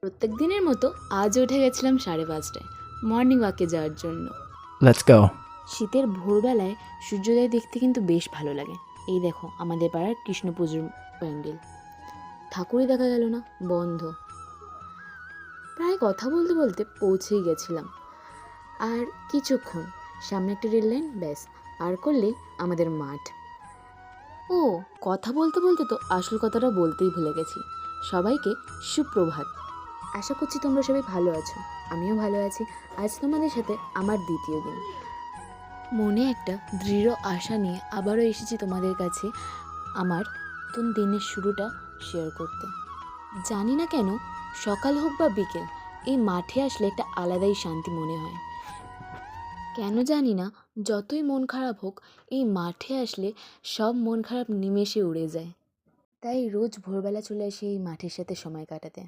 প্রত্যেক দিনের মতো আজ উঠে গেছিলাম 5:30টায় মর্নিং ওয়াকে যাওয়ার জন্য। Let's go. শীতের ভোরবেলায় সূর্যোদয় দেখতে কিন্তু বেশ ভালো লাগে। এই দেখো আমাদের পাড়ার কৃষ্ণ পুজোর প্যান্ডেল, ঠাকুরই দেখা গেল না, বন্ধ। প্রায় কথা বলতে বলতে পৌঁছেই গেছিলাম। আর কিছুক্ষণ, সামনে একটা রেল লাইন, ব্যাস পার করলেই আমাদের মাঠ। ও, কথা বলতে বলতে তো আসল কথাটা বলতেই ভুলে গেছি। সবাইকে সুপ্রভাত। আশা করছি তোমরা সবাই ভালো আছো, আমিও ভালো আছি। আজ তোমাদের সাথে আমার দ্বিতীয় দিন। মনে একটা দৃঢ় আশা নিয়ে আবারও এসেছি তোমাদের কাছে আমার নতুন দিনের শুরুটা শেয়ার করতে। জানি না কেন, সকাল হোক বা বিকেল, এই মাঠে আসলে একটা আলাদাই শান্তি মনে হয়। কেন জানি না, যতই মন খারাপ হোক, এই মাঠে আসলে সব মন খারাপ নিমেষে উড়ে যায়। তাই রোজ ভোরবেলা চলে আসি এই মাঠের সাথে সময় কাটাতে।